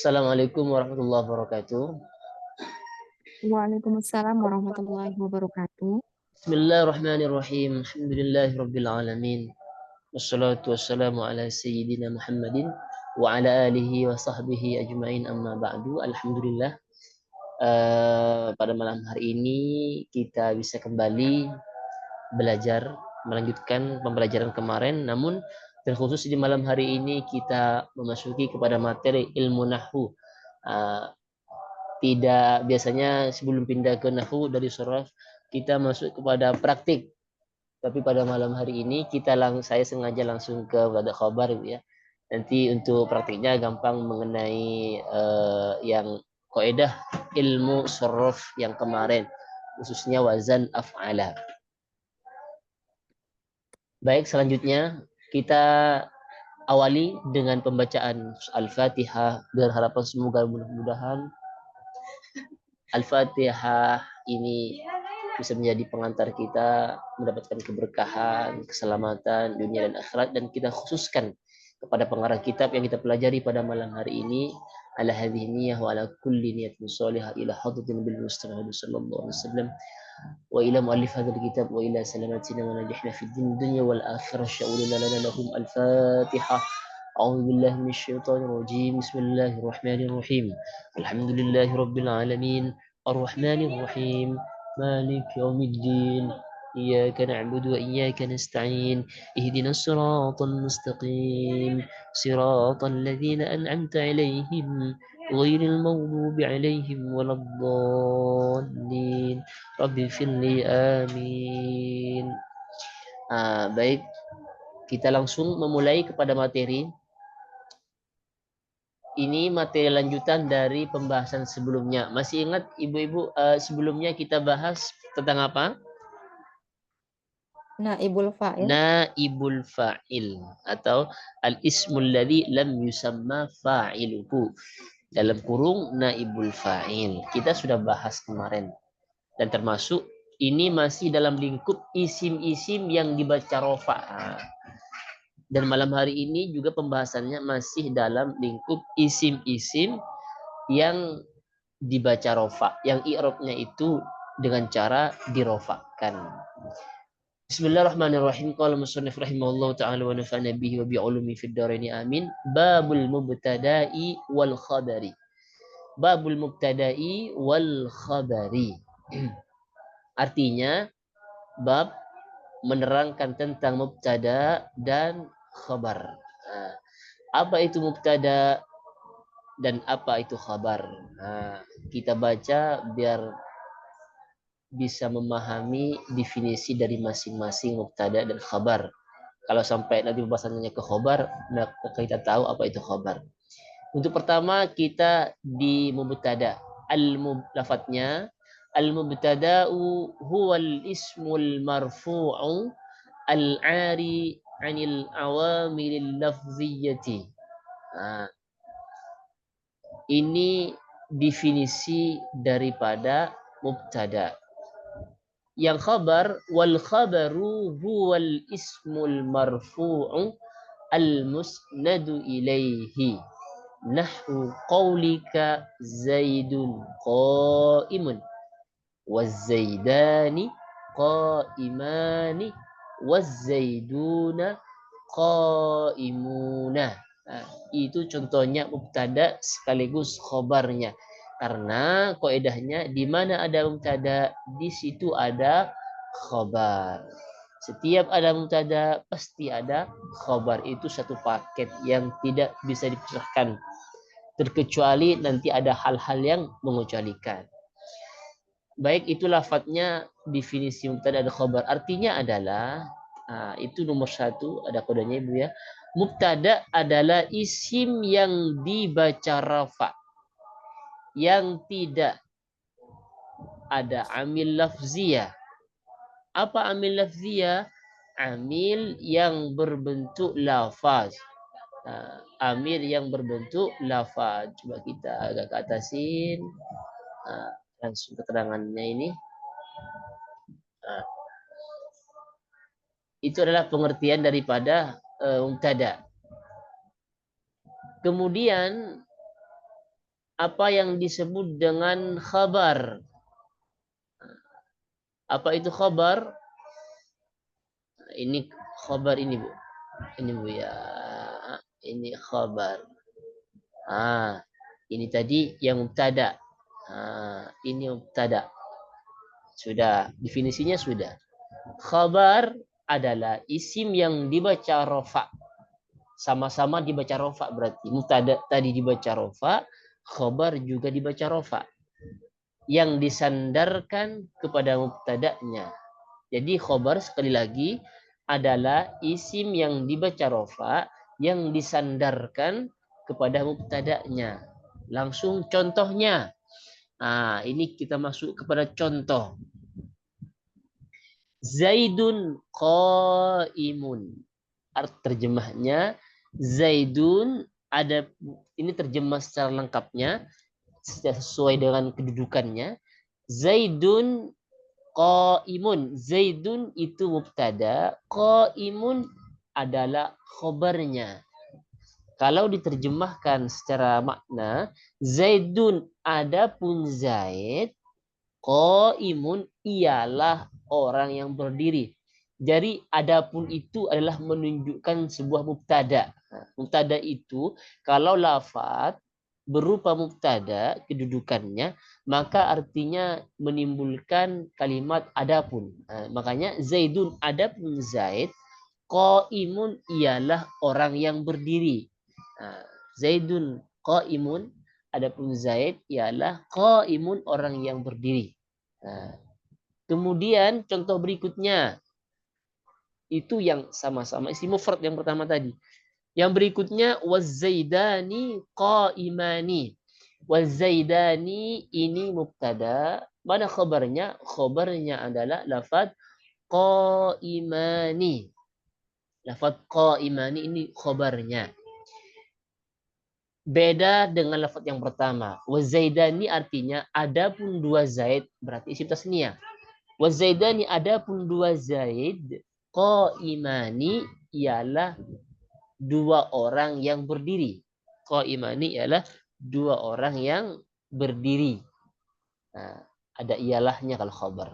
Assalamualaikum warahmatullahi wabarakatuh. Waalaikumsalam warahmatullahi wabarakatuh. Bismillahirrahmanirrahim. Alhamdulillahirabbil alamin. Wassalatu wassalamu ala sayyidina Muhammadin wa ala alihi wa sahbihi ajmain amma ba'du. Alhamdulillah, pada malam hari ini kita bisa kembali belajar melanjutkan pembelajaran kemarin, namun terkhusus di malam hari ini kita memasuki kepada materi ilmu nahwu. Uh, Tidak, biasanya sebelum pindah ke nahwu dari surah kita masuk kepada praktik, tapi pada malam hari ini saya sengaja langsung ke pada khabar ya. Nanti untuk praktiknya gampang mengenai yang kaidah ilmu suruf yang kemarin, khususnya wazan af'ala. Baik, selanjutnya kita awali dengan pembacaan Al-Fatihah dengan harapan semoga mudah-mudahan Al-Fatihah ini bisa menjadi pengantar kita mendapatkan keberkahan, keselamatan dunia dan akhirat, dan kita khususkan kepada pengarang kitab yang kita pelajari pada malam hari ini, ala hadhihi niyyah wa ala kulli niyatin shalihah ila hadratin bil mustafa sallallahu alaihi wasallam wa ila muallif hadzal kitab wa ila salamatina wa najihna fid dunya wal akhirah sya'ulina lana lahum al-Fatihah. أعوذ بالله من الشيطان الرجيم بسم الله الرحمن الرحيم الحمد لله رب العالمين الرحمن الرحيم مالك يوم الدين إياك نعبد وإياك نستعين اهدنا الصراط المستقيم صراط الذين أنعمت عليهم غير المغضوب عليهم ولا الضالين رب اغفر لي آمين. Baik, kita langsung memulai kepada materi. Ini materi lanjutan dari pembahasan sebelumnya. Masih ingat ibu-ibu, sebelumnya kita bahas tentang apa? Naibul fa'il. Naibul fa'il atau al-ismul ladzi lam yusamma fa'iluhu. Dalam kurung naibul fa'il. Kita sudah bahas kemarin. Dan termasuk ini masih dalam lingkup isim-isim yang dibaca rofa. Dan malam hari ini juga pembahasannya masih dalam lingkup isim-isim yang dibaca rofa, yang i'rabnya itu dengan cara dirofakkan. Bismillahirrahmanirrahim. Qala musannif rahimahullah ta'ala wa nafa'na bihi wa bi'ulumi fid dharaini amin. Babul mubtada'i wal khabari. Babul mubtada'i wal khabari. Artinya bab menerangkan tentang mubtada dan khabar. Apa itu mubtada dan apa itu khabar? Kita baca biar bisa memahami definisi dari masing-masing mubtada dan khabar. Kalau sampai nanti pembahasannya ke khabar, maka kita tahu apa itu khabar. Untuk pertama kita di mubtada. Lafadznya al-mubtada'u huwal ismul marfu'u al-'ari 'anil awamilil lafziyyati. Ini definisi daripada mubtada. Yang khabar, wal khabaru huwal ismul marfu'u al musnadu ilaihi nahwu qawlika zaidun qa'imun waz-zaidani qa'imani waz-zaiduna qa'imuna. Itu contohnya mubtada sekaligus khabarnya. Karena kaidahnya di mana ada mubtada, di situ ada khabar. Setiap ada mubtada pasti ada khabar. Itu satu paket yang tidak bisa dipisahkan. Terkecuali nanti ada hal-hal yang mengecualikan. Baik, itu lafadznya definisi mubtada dan khabar. Artinya adalah itu nomor satu, ada kodenya ibu ya. Mubtada adalah isim yang dibaca rafa, yang tidak ada amil lafziyah. Apa amil lafziyah? Amil yang berbentuk lafaz. Amil yang berbentuk lafaz. Coba kita agak ke atasin. Langsung keterangannya ini. Itu adalah pengertian daripada mubtada. Kemudian apa yang disebut dengan khabar. Apa itu khabar? Ini khabar ini Bu. Ini Bu ya. Ini khabar. Ini tadi yang mubtada. Ini mubtada. Sudah, definisinya sudah. Khabar adalah isim yang dibaca rofa. Sama-sama dibaca rofa berarti. Mubtada tadi dibaca rofa, khabar juga dibaca rofa. Yang disandarkan kepada mubtada'nya. Jadi khabar sekali lagi adalah isim yang dibaca rofa yang disandarkan kepada mubtada'nya. Langsung contohnya. Ini kita masuk kepada contoh. Zaidun qaimun. Terjemahnya Zaidun ada, ini terjemah secara lengkapnya sesuai dengan kedudukannya. Zaidun qaimun. Zaidun itu mubtada, qaimun adalah khobarnya. Kalau diterjemahkan secara makna, Zaidun adapun Zaid, qaimun ialah orang yang berdiri. Jadi adapun itu adalah menunjukkan sebuah mubtada. Mubtada itu kalau lafaz berupa mubtada kedudukannya, maka artinya menimbulkan kalimat adapun. Makanya Zaidun adapun Zaid, qaimun ialah orang yang berdiri. Zaidun qaimun adapun Zaid ialah qaimun orang yang berdiri. Kemudian contoh berikutnya itu yang sama-sama isim mufrad yang pertama tadi. Yang berikutnya wazaidani qaimani. Wazaidani ini mubtada. Mana khabarnya? Khabarnya adalah lafaz qaimani. Lafaz qaimani ini khabarnya. Beda dengan lafaz yang pertama. Wazaidani artinya adapun dua Zaid berarti isim tasniyah. Wazaidani adapun dua Zaid, qaimani ialah dua orang yang berdiri. Qaimani ialah dua orang yang berdiri. Ada ialahnya kalau khabar.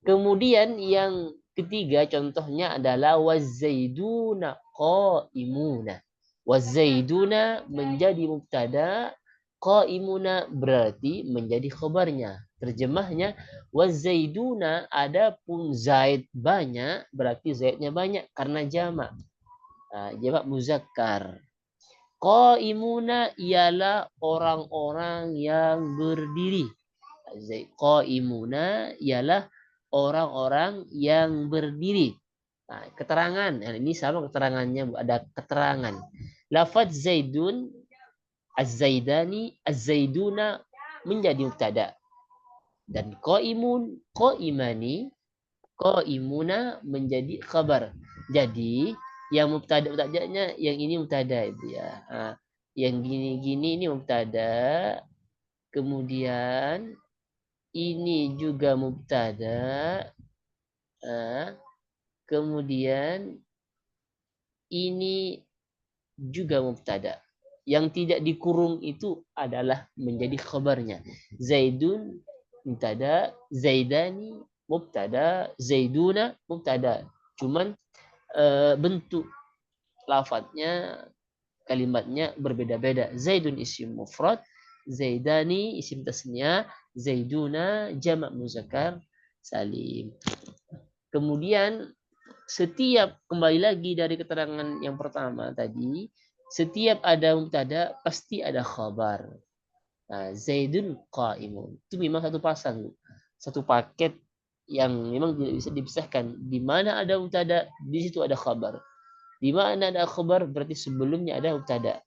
Kemudian yang ketiga contohnya adalah wazaiduna qaimuna. Wazaiduna menjadi mubtada, qaimuna berarti menjadi khabarnya. Terjemahnya wazaiduna adapun Zaid banyak berarti Zaidnya banyak karena jamak. Jamak muzakkar. Qaimuna ialah orang-orang yang berdiri. Qaimuna ialah orang-orang yang berdiri. Keterangan ini sama keterangannya, ada keterangan. Lafaz Zaidun, Az-Zaidani, Az-Zaiduna menjadi mubtada. Dan qaimun, qaimani, qaimuna menjadi khabar. Jadi yang mubtada-mubtadanya yang ini mubtada itu ya. Yang gini-gini ini mubtada. Kemudian ini juga mubtada. Kemudian ini juga mubtada. Yang tidak dikurung itu adalah menjadi khabarnya. Zaidun mubtada, Zaidani mubtada, Zaiduna mubtada. Cuman bentuk lafadznya, kalimatnya berbeda-beda. Zaidun isim mufrad, Zaidani isim tasniyah, Zaiduna jamak muzakkar salim. Kemudian setiap kembali lagi dari keterangan yang pertama tadi, setiap ada mubtada pasti ada khabar. Zaidun qaimun. Itu memang satu pasang, satu paket yang memang tidak bisa dipisahkan. Di mana ada mubtada, di situ ada khabar. Di mana ada khabar berarti sebelumnya ada mubtada.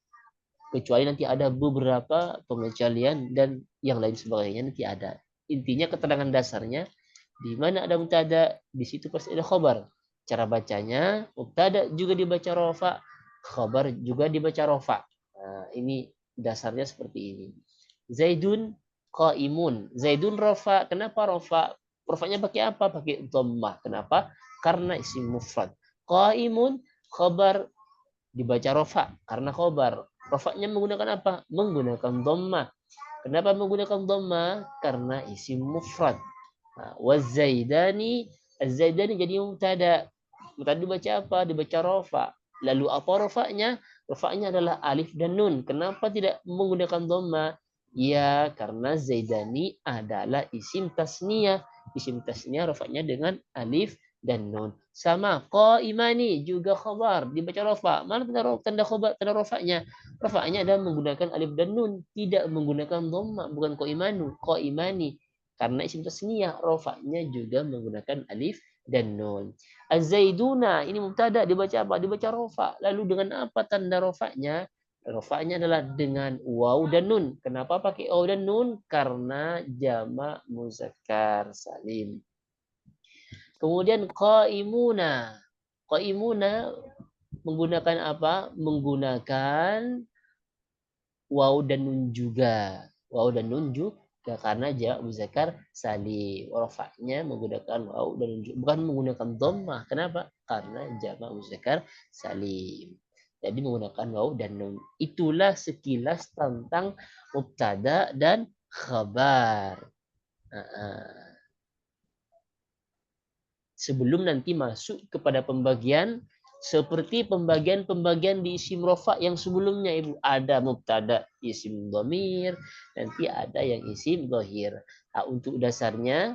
Kecuali nanti ada beberapa pengecualian dan yang lain sebagainya nanti ada. Intinya keterangan dasarnya di mana ada mubtada, di situ pasti ada khabar. Cara bacanya, mubtada juga dibaca rofa, khabar juga dibaca rofa. Ini dasarnya seperti ini. Zaidun qaimun. Zaidun rofa. Kenapa rofa? Rofanya pakai apa? Pakai dhammah. Kenapa? Karena isim mufrad. Qaimun khabar dibaca rofa karena khabar. Rofanya menggunakan apa? Menggunakan dhammah. Kenapa menggunakan dhamma? Karena isim mufrad. Nah, wazaidani, az-zaidani jadi mubtada. Tadi dibaca apa? Dibaca rofa. Lalu apa rofanya? Rofanya adalah alif dan nun. Kenapa tidak menggunakan dhamma? Ya, karena zaidani adalah isim tasniyah. Isim tasniyah rofanya dengan alif dan nun. Sama qaimani juga khabar dibaca rofa. Mana tanda khabar, tanda rofanya? Rofanya adalah menggunakan alif dan nun, tidak menggunakan dhamma, bukan qaimanu, qaimani. Karena isim tasniyah, rofanya juga menggunakan alif dan nun. Az-zaiduna ini mubtada dibaca apa? Dibaca rofa. Lalu dengan apa tanda rofanya? Rofanya adalah dengan waw dan nun. Kenapa pakai waw dan nun? Karena jamak muzakkar salim. Kemudian qaimuna. Qaimuna menggunakan apa? Menggunakan waw dan nun juga. Waw dan nun juga karena jamak muzakkar salim. Rafa'nya menggunakan waw dan nun juga. Bukan menggunakan dhammah. Kenapa? Karena jamak muzakkar salim. Jadi menggunakan waw dan nun. Itulah sekilas tentang mubtada dan khabar. Sebelum nanti masuk kepada pembagian seperti pembagian-pembagian di isim rofa yang sebelumnya Ibu. Ada mubtada isim dhamir, nanti ada yang isim dhahir. Nah, untuk dasarnya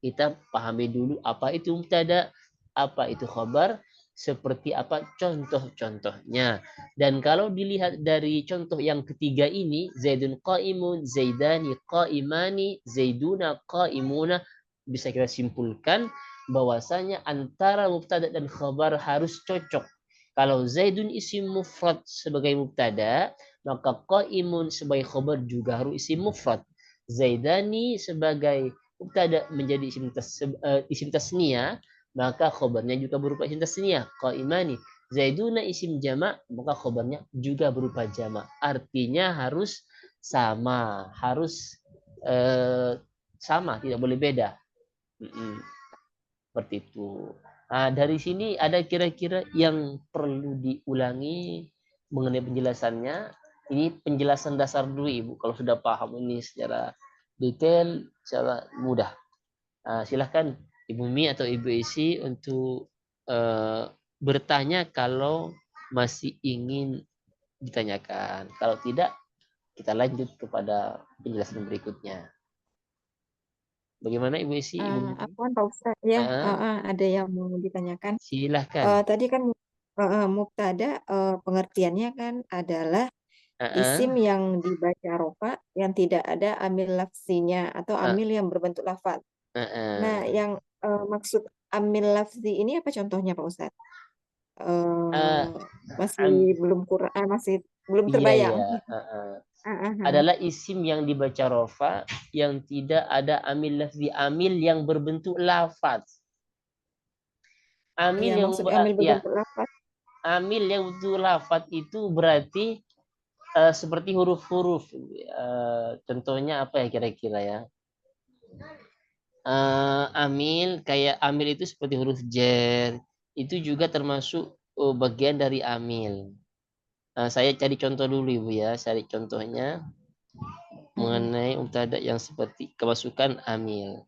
kita pahami dulu apa itu mubtada, apa itu khabar, seperti apa contoh-contohnya. Dan kalau dilihat dari contoh yang ketiga ini, Zaidun qaimun, Zaidani qaimani, Zaiduna qaimuna, bisa kita simpulkan bahwasanya antara mubtada dan khabar harus cocok. Kalau Zaidun isim mufrad sebagai mubtada, maka qaimun sebagai khabar juga harus isim mufrad. Zaidani sebagai mubtada menjadi isim tasniyah, maka khabarnya juga berupa isim tasniyah. Qaimani. Zaiduna isim jamak, maka khabarnya juga berupa jamak. Artinya harus sama, harus sama, tidak boleh beda. Seperti itu. Nah, dari sini ada kira-kira yang perlu diulangi mengenai penjelasannya. Ini penjelasan dasar dulu Ibu. Kalau sudah paham ini secara detail, secara mudah. Silahkan Ibu Mi atau Ibu Isi untuk bertanya kalau masih ingin ditanyakan. Kalau tidak, kita lanjut kepada penjelasan berikutnya. Bagaimana Ibu Isi, Ibu Mi? Apaan Pak Ustadz ya, Uh, ada yang mau ditanyakan. silahkan. Tadi kan mubtada pengertiannya kan adalah isim Uh, yang dibaca rofa yang tidak ada amil lafzinya atau uh, amil yang berbentuk lafaz. Nah, uh, yang maksud amil lafzi ini apa contohnya Pak Ustadz? uh, Masih belum masih belum iya terbayang. ya. Adalah isim yang dibaca rofa yang tidak ada amil lafzi, amil yang berbentuk lafaz. Amil Iya, yang maksudnya amil ya, berbentuk lafaz. amil yang berbentuk lafaz itu berarti seperti huruf-huruf. Contohnya apa ya kira-kira ya? Amil kayak amil itu seperti huruf jer. Itu juga termasuk bagian dari amil. Saya cari contoh dulu Ibu ya, cari contohnya mengenai mubtada yang seperti kemasukan amil.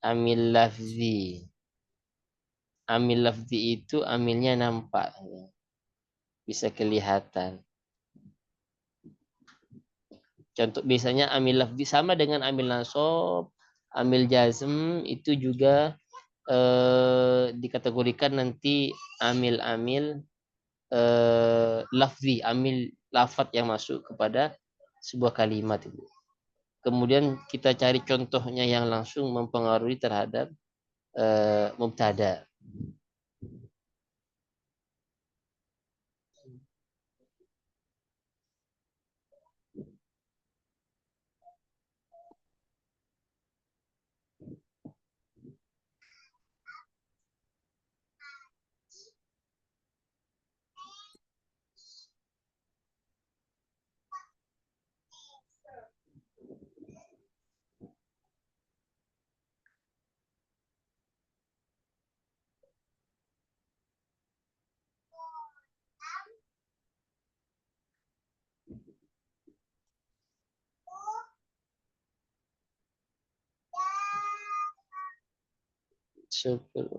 Amil lafzi. Amil lafzi itu amilnya nampak. Bisa kelihatan. Contoh biasanya amil lafzi sama dengan amil nasab, amil jazm itu juga dikategorikan nanti amil-amil lafzi, amil lafat yang masuk kepada sebuah kalimat itu. Kemudian kita cari contohnya yang langsung mempengaruhi terhadap mubtada. Syukur.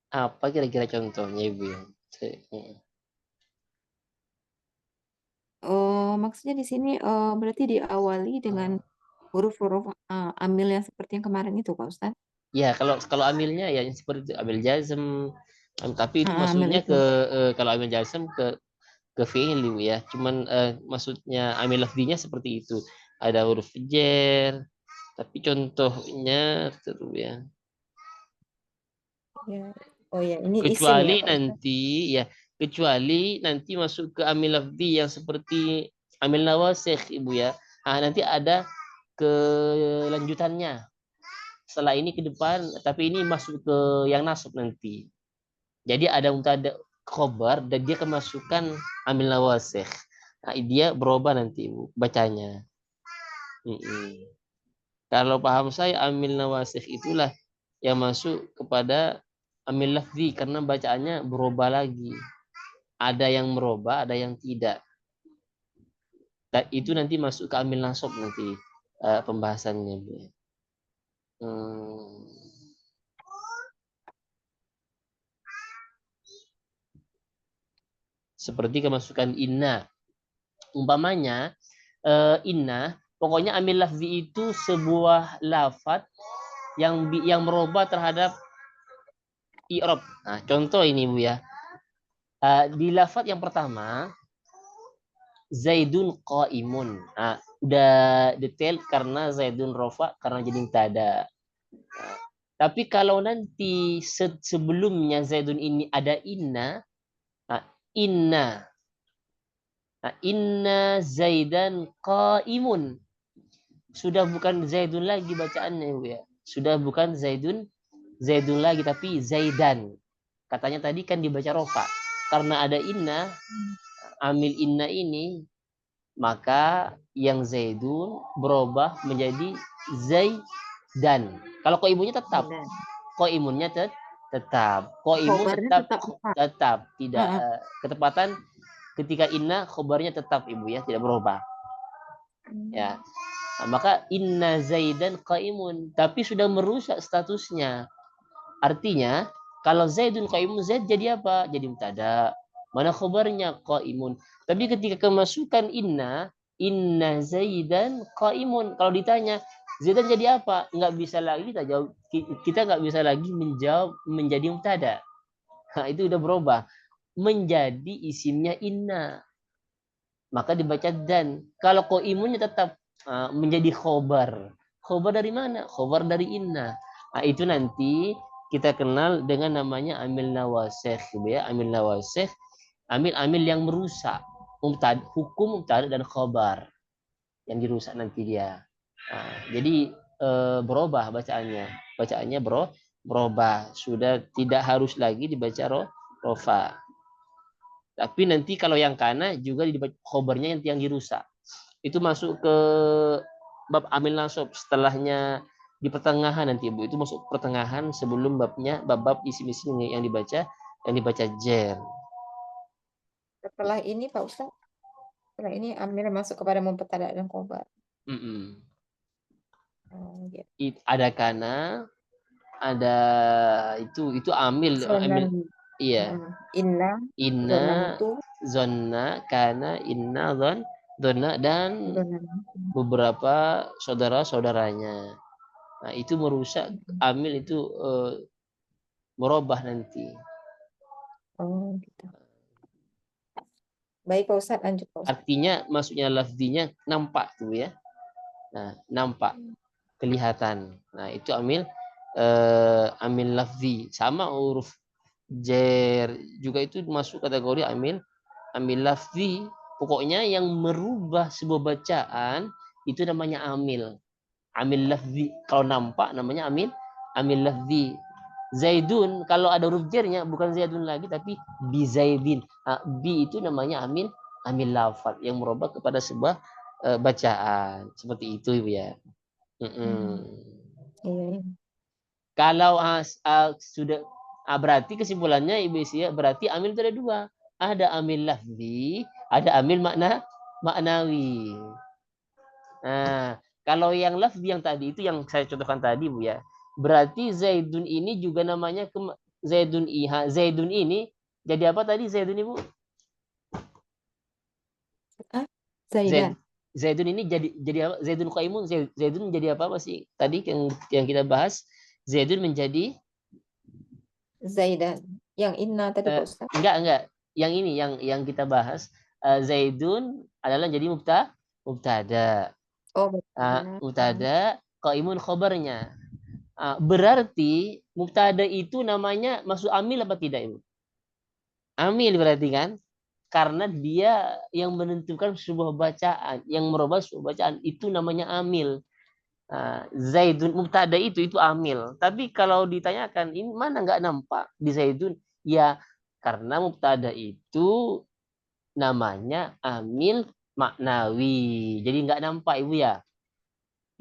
Apa kira-kira contohnya Ibu ya? Oh, maksudnya di sini berarti diawali dengan huruf-huruf amil yang seperti yang kemarin itu, Pak Ustadz? Ya, kalau amilnya ya yang seperti itu, amil jazm. Tapi itu Amil maksudnya itu. kalau amil jazm ke fi'il Ibu ya. Cuman maksudnya amil lafzinya seperti itu. Ada huruf jer, tapi contohnya terus ya. Ya. Oh ya, ini isim ya, Kecuali Pak Ustadz? nanti ya, kecuali nanti masuk ke amil lafzi yang seperti amil nawasikh Ibu ya. Nanti ada kelanjutannya. Setelah ini ke depan, tapi ini masuk ke yang nasab nanti. Jadi ada mubtada khobar dan dia kemasukan amil nawasikh. Nah, dia berubah nanti Ibu bacanya. Kalau paham saya amil nawasikh itulah yang masuk kepada amil lafzi karena bacaannya berubah lagi. Ada yang merubah, ada yang tidak. Dan itu nanti masuk ke amil nasab nanti pembahasannya. Seperti kemasukan inna. Umpamanya inna, pokoknya amil lafzi itu sebuah lafaz yang merubah terhadap i'rab. Nah, contoh ini Bu ya. Di lafaz yang pertama Zaidun qaimun. Nah, udah detail karena Zaidun rofa karena jadi tada. Nah, tapi kalau nanti sebelumnya Zaidun ini ada inna, nah, inna. Nah, inna Zaidan qaimun. Sudah bukan Zaidun lagi bacaannya Bu ya. Sudah bukan Zaidun lagi tapi Zaidan. Katanya tadi kan dibaca rofa. Karena ada inna, amil inna ini maka yang Zaidun berubah menjadi Zaidan. Kalau ibunya tetap, imunnya tetap, imun Khobarnya tetap tetap Pak. tetap tidak ketepatan ketika inna khobarnya tetap Ibu ya, tidak berubah. Ya. Nah, maka inna Zaidan qaimun, tapi sudah merusak statusnya. Artinya kalau Zaidun qaimun, Zaid jadi apa? Jadi mubtada. Mana khabarnya qaimun. Tapi ketika kemasukan inna Zaidan qaimun. Kalau ditanya Zaidan jadi apa? Nggak bisa lagi kita jawab. Kita nggak bisa lagi menjawab menjadi mubtada. Nah, itu udah berubah menjadi isimnya inna. Maka dibaca dan. Kalau qaimunnya tetap menjadi khobar. Khobar dari mana? Khobar dari inna. Nah, itu nanti kita kenal dengan namanya amil nawasikh, ya. Amil nawasikh, amil-amil yang merusak hukum mubtada dan khobar yang dirusak nanti dia. Nah, jadi berubah bacaannya berubah, sudah tidak harus lagi dibaca rofa. Tapi nanti kalau yang kana juga dibaca khobarnya yang dirusak. Itu masuk ke bab amil nasab setelahnya di pertengahan nanti Ibu. Itu masuk pertengahan sebelum bab isim-isim yang dibaca jer. Setelah ini Pak Ustadz, setelah ini amil masuk kepada mubtada dan khobar. Oh, gitu. Ada kana, ada itu amil iya. Inna, zonna, kana, inna, zonna dan beberapa saudara-saudaranya. Nah, itu merusak amil itu merubah nanti. Oh, gitu. Baik Pak Ustadz, lanjut Pak Ustadz. Artinya maksudnya lafzinya nampak tuh ya. Nah, nampak, kelihatan. Nah, itu amil lafzi. Sama huruf jer juga itu masuk kategori amil lafzi. Pokoknya yang merubah sebuah bacaan itu namanya amil lafzi. Kalau nampak namanya amil lafzi. Zaidun kalau ada huruf jernya bukan Zaidun lagi tapi bi Zaidin. Bi itu namanya amil lafaz yang merubah kepada sebuah bacaan. Seperti itu Ibu ya. Hmm. Iya, iya. Kalau sudah berarti kesimpulannya Ibu Isia berarti amil itu ada dua. Ada amil lafzi, ada amil maknawi. Nah, kalau yang lafzi yang tadi itu yang saya contohkan tadi Bu ya. Berarti Zaidun ini juga namanya Zaidun ini jadi apa tadi Zaidun Ibu? Ah, Zaid Zaidan. Zaidun ini jadi apa? Zaidun qaimun Zaidun menjadi apa masih tadi yang kita bahas Zaidun menjadi Zaidan. Yang inna tadi Pak Ustaz. enggak yang ini yang kita bahas Zaidun adalah jadi mubtada Oh, betul. mubtada qaimun khobarnya. Berarti mubtada itu namanya masuk amil apa tidak Ibu? Amil berarti kan? Karena dia yang menentukan sebuah bacaan, yang merubah sebuah bacaan itu namanya amil. Zaidun mubtada itu amil. Tapi kalau ditanyakan ini mana nggak nampak di Zaidun? Ya karena mubtada itu namanya amil maknawi. Jadi nggak nampak Ibu ya.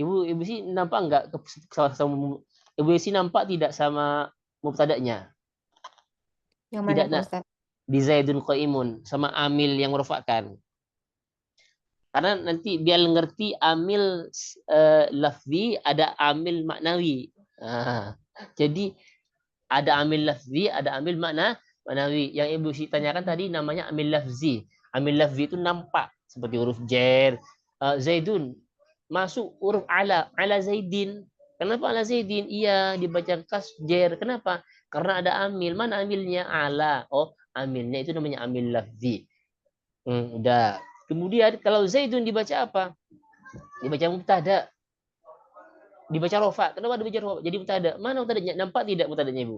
Ibu sih nampak nggak sama Ibu sih nampak tidak sama mubtadanya? Yang mana Tidak Pak nak Ustaz? di Zaidun qaimun sama amil yang merupakan. Karena nanti biar ngerti amil lafzi ada amil maknawi. Jadi ada amil lafzi, ada amil maknawi. Yang Ibu si tanyakan tadi namanya amil lafzi. Amil lafzi itu nampak seperti huruf jer. Zaidun masuk huruf ala Zaidin. Kenapa ala Zaidin? Iya dibaca kasjer. Kenapa? Karena ada amil. Mana amilnya? Ala. Oh, amilnya itu namanya amil lafzi. Udah. Kemudian kalau Zaidun dibaca apa? Dibaca mubtada. Dibaca rofa. Kenapa dibaca rofa? Jadi mubtada. Mana mubtadanya? Nampak tidak mubtadanya Ibu?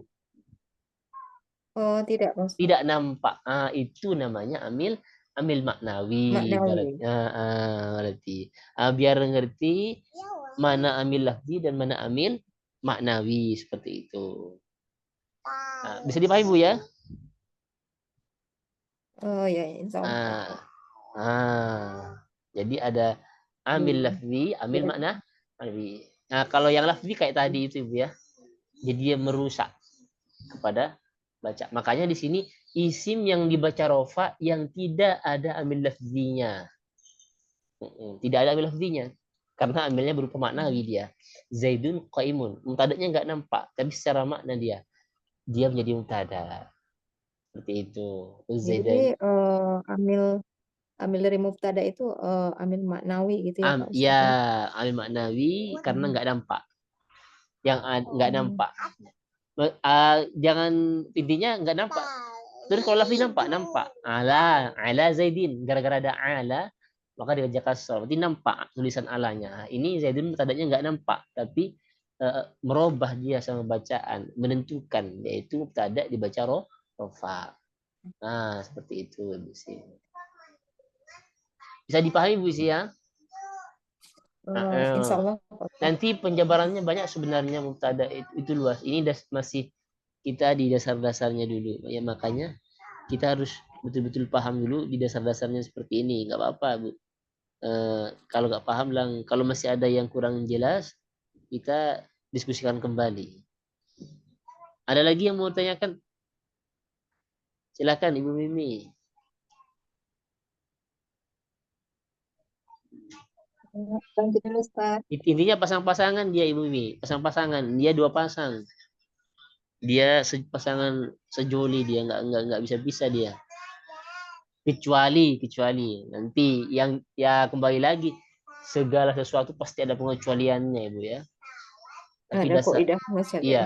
Oh, tidak Pak Ustaz. Tidak nampak. Itu namanya amil maknawi Maknawi. berarti. Biar ngerti mana amil lafzi dan mana amil maknawi seperti itu. Bisa dipahami Bu ya? Oh ya, insya Allah. Ah, jadi ada amil Hmm. lafzi, amil Ya. maknawi. Nah, kalau yang lafzi kayak tadi itu Bu ya. Jadi dia merusak kepada baca. Makanya di sini isim yang dibaca rofa yang tidak ada amil lafzinya. Tidak ada amil lafzinya. Karena amilnya berupa maknawi dia. Zaidun qaimun. Mubtadanya nggak nampak, tapi secara makna dia menjadi mubtada. Seperti itu. Jadi Zaidan amil amil dari mubtada itu amil maknawi gitu ya Pak ya Ustaz ya. amil maknawi karena Hmm. nggak nampak. Yang nggak Hmm. nampak. Jangan intinya nggak nampak. Terus kalau lafzi nampak. Ala Zaidin. Gara-gara ada ala, maka dibaca kasar. Berarti nampak tulisan alanya. Ini Zaidin tadanya nggak nampak, tapi merubah dia sama bacaan, menentukan yaitu mubtada dibaca rofa. Nah, seperti itu Bu sih. Bisa dipahami Bu sih ya? Insya Allah Pak Ustaz. Nanti penjabarannya banyak sebenarnya mubtada itu luas. Ini masih kita di dasar-dasarnya dulu. Ya makanya kita harus betul-betul paham dulu di dasar-dasarnya seperti ini. Nggak apa-apa Bu. Kalau nggak paham lang, kalau masih ada yang kurang jelas, kita diskusikan kembali. Ada lagi yang mau tanyakan? Silakan Ibu Mimi. Lanjut dulu Ustaz. Intinya pasang-pasangan dia Ibu Mimi, pasang-pasangan. Dia dua pasang. Dia pasangan sejoli dia nggak bisa dia. Kecuali nanti yang ya kembali lagi segala sesuatu pasti ada pengecualiannya Ibu ya. Tapi Ada dasar kaidah syariah. iya,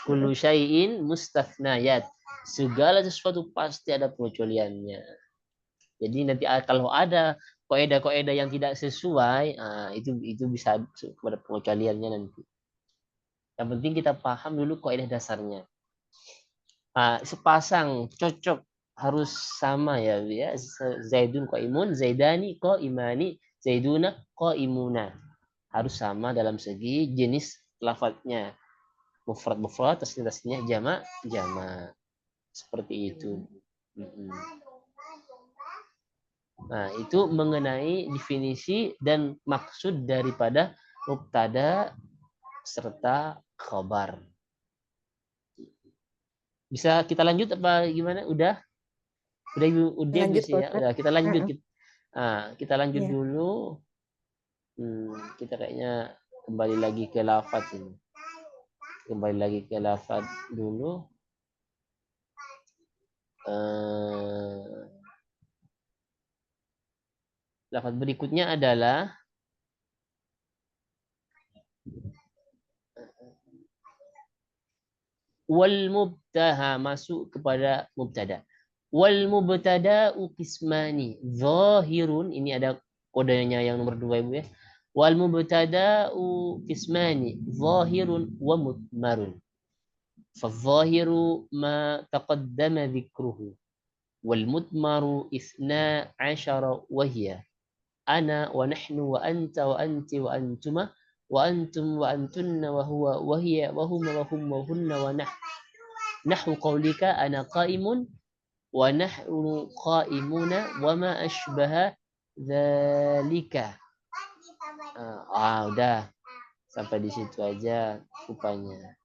kullu syai'in mustafnayat. Segala sesuatu pasti ada pengecualiannya. Jadi nanti kalau ada kaidah-kaidah yang tidak sesuai, itu bisa kepada pengecualiannya nanti. Yang penting kita paham dulu kaidah dasarnya. Sepasang cocok harus sama ya, ya. Zaidun qaimun, zaidani qaimani, zaiduna qaimuna. Harus sama dalam segi jenis lafadznya. mufrad, tasniah jamak. Seperti itu. Nah, itu mengenai definisi dan maksud daripada mubtada serta khabar. Bisa kita lanjut apa gimana? Udah Lanjut bisa Pak ya. Ustadz. Udah, kita lanjut. Heeh, Kita lanjut iya. dulu. Kita kayaknya kembali lagi ke lafaz ini. Kembali lagi ke lafaz dulu. Lafaz berikutnya adalah wal mubtaha, masuk kepada mubtada. Wal mubtada'u qismani zahirun, ini ada kodenya yang nomor 2 Ibu ya. Wal mubtada'u qismani zahirun wa mudmarun. Fadh-dhahiru ma taqaddama dzikruhu wal mudmaru 12 wa hiya ana wa nahnu wa anta wa anti wa antuma wa antum wa antunna wa huwa wa hiya wa huma wa hum wa hunna wa nahwu qaulika ana qa'imun wa nahnu qa'imuna wa ma ashbaha dzalika. Udah sampai di situ aja rupanya.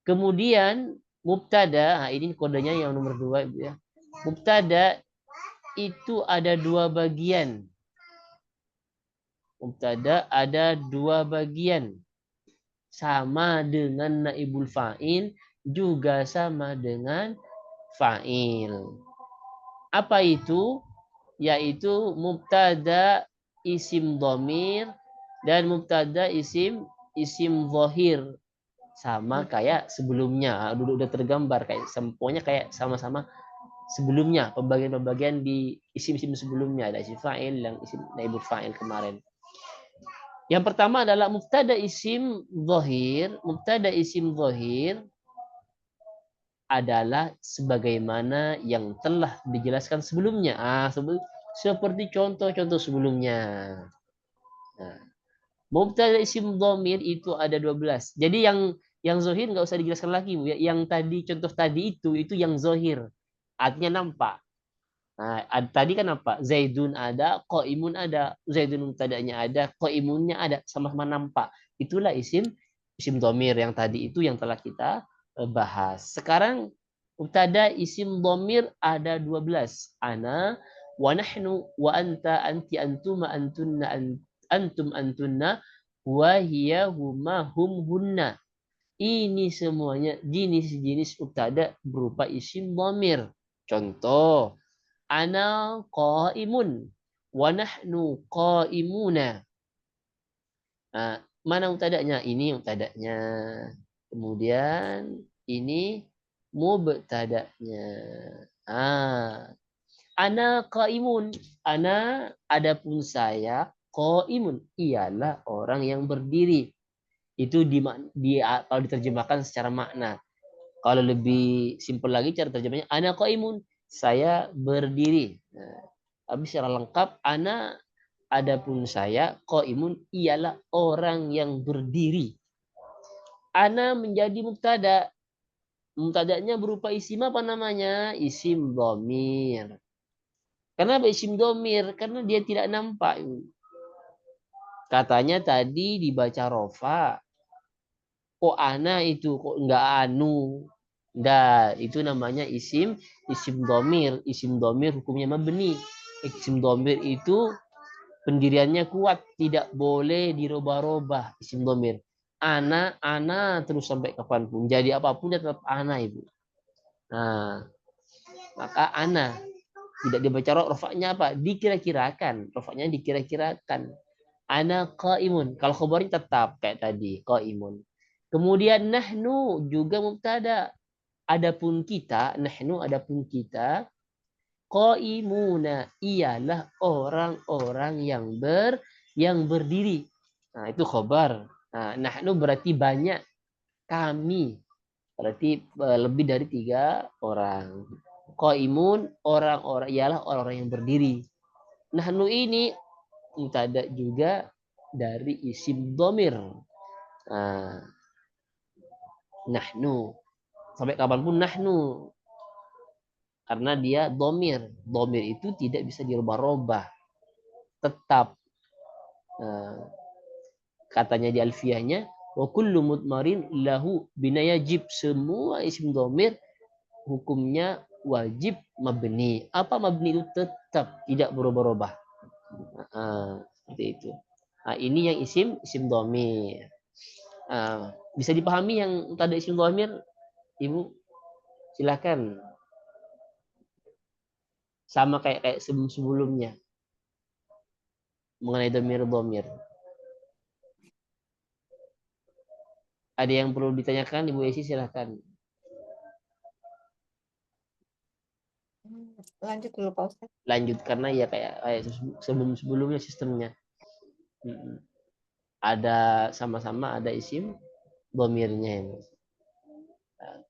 Kemudian mubtada, ini kodenya yang nomor 2 Ibu ya. Mubtada itu ada 2 bagian. Mubtada ada 2 bagian. Sama dengan naibul fa'il, juga sama dengan fa'il. Apa itu? Yaitu mubtada isim dhamir dan mubtada isim zahir. Sama kayak sebelumnya, udah tergambar kayak semponya kayak sama-sama sebelumnya, pembagian-pembagian di isim-isim sebelumnya, ada isim fa'il dan isim naibul fa'il kemarin. Yang pertama adalah mubtada isim zahir. Mubtada isim zahir adalah sebagaimana yang telah dijelaskan sebelumnya. Seperti contoh-contoh sebelumnya. Nah, mubtada isim dhamir itu ada 12. Jadi yang zahir nggak usah dijelaskan lagi, Bu ya. Yang tadi contoh tadi itu yang zahir. Artinya nampak. Nah, tadi kan apa? Zaidun ada, qaimun ada. Zaidun mubtada'nya ada, qaimunnya ada, sama-sama nampak. Itulah isim dhamir yang tadi itu yang telah kita bahas. Sekarang mubtada isim dhamir ada 12. Ana, wa nahnu, wa anta, anti, antuma, antunna, antum, antunna, wa hiya, huma, hum, hunna. Ini semuanya jenis-jenis mubtada berupa isim dhamir. Contoh, ana qaimun wa nahnu qaimuna. Nah, mana mubtada'nya? Ini mubtada'nya. Kemudian ini mubtada'nya. Ana qaimun. Ana adapun saya qaimun ialah orang yang berdiri. Itu kalau diterjemahkan secara makna. Kalau lebih simpel lagi cara terjemahnya ana qaimun, saya berdiri. Nah, habis secara lengkap ana adapun saya qaimun ialah orang yang berdiri. Ana menjadi mubtada. Mubtadanya berupa isim apa namanya? Isim dhamir. Kenapa isim dhamir? Karena dia tidak nampak. Katanya tadi dibaca rofa. Kok ana itu kok enggak anu? Enggak, itu namanya isim dhamir. Isim dhamir hukumnya mabni. Isim dhamir itu pendiriannya kuat, tidak boleh dirubah-rubah isim dhamir. Ana terus sampai kapanpun. Jadi apapun dia tetap ana, Ibu. Nah, maka ana tidak dibaca rofaknya apa? Dikira-kirakan. Rofaknya dikira-kirakan. Ana qaimun. Kalau khabarnya tetap kayak tadi, qaimun. Kemudian nahnu juga mubtada. Adapun kita, nahnu adapun kita, qaimuna ialah orang-orang yang berdiri. Nah, itu khabar. Nah, nahnu berarti banyak, kami. Berarti lebih dari 3 orang. Qaimun orang-orang ialah orang-orang yang berdiri. Nahnu ini mubtada juga dari isim dhamir. Nah, nahnu. Sampai kapanpun nahnu. Karena dia domir. Domir itu tidak bisa dirubah-rubah. Tetap. Nah, katanya di alfiyahnya, wa kullu mudmarin lahu binayajib. Semua isim domir hukumnya wajib mabni. Apa mabni itu? Tetap tidak berubah-ubah. Seperti itu. Nah, ini yang isim domir. Bisa dipahami yang tadi isim domir, Ibu? Silakan. Sama kayak sebelumnya mengenai domir. Ada yang perlu ditanyakan, Ibu Esi, silakan. Lanjut dulu Pak Ustadz. Lanjut karena ya kayak sebelumnya sistemnya. Ada sama-sama ada isim domirnya.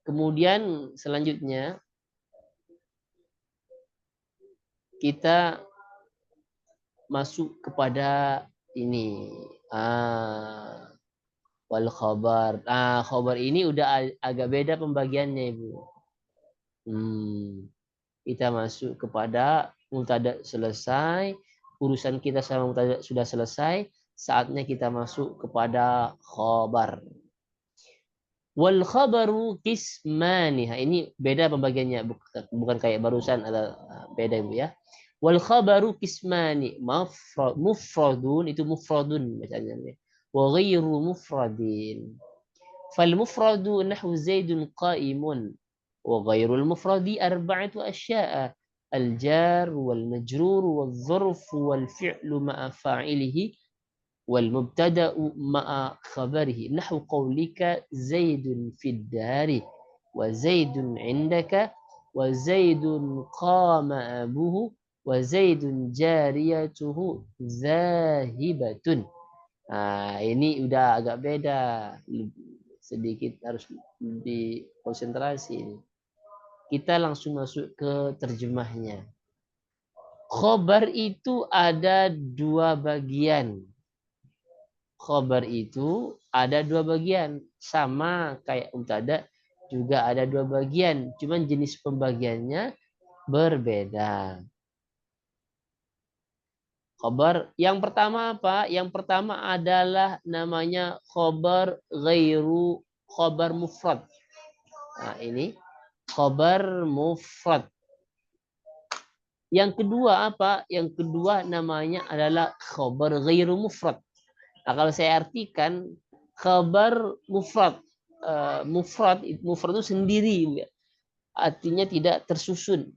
Kemudian selanjutnya kita masuk kepada ini. Wal khabar. Khabar ini udah agak beda pembagiannya, Ibu. Kita masuk kepada mubtada selesai, urusan kita sama mubtada sudah selesai, saatnya kita masuk kepada khabar. Wal khabaru qismani. Ini beda pembagiannya, bukan kayak barusan, ada beda, Ibu ya. Wal khabaru qismani. Mufradun itu mufradun bacanya. Wa ghairu mufradin. Fal mufradu nahwu Zaidun qa'imun. Wa ghairul mufradi arba'atu asya'a. Al-jar wal majrur wal dzarf wal fi'lu ma'a fa'ilihi والمبتدأ مع خبره نحو قولك زيد في الدار وزيد عندك وزيد قام أبوه وزيد جاريته ذاهبة. Ini udah agak beda, sedikit harus dikonsentrasi. Kita langsung masuk ke terjemahnya. Khobar itu ada dua bagian. Khobar itu ada dua bagian, sama kayak mubtada juga ada dua bagian, cuman jenis pembagiannya berbeda. Khobar yang pertama apa? Yang pertama adalah namanya khobar ghairu khobar mufrad. Nah, ini khobar mufrad. Yang kedua apa? Yang kedua namanya adalah khobar ghairu mufrad. Nah, kalau saya artikan khabar mufrad, mufrad itu sendiri, artinya tidak tersusun.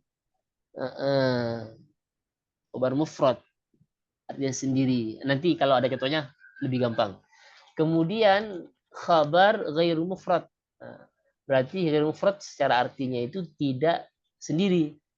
Khabar mufrad artinya sendiri. Nanti kalau ada contohnya lebih gampang. Kemudian khabar ghairu mufrad. Berarti ghairu mufrad secara artinya itu tidak sendiri,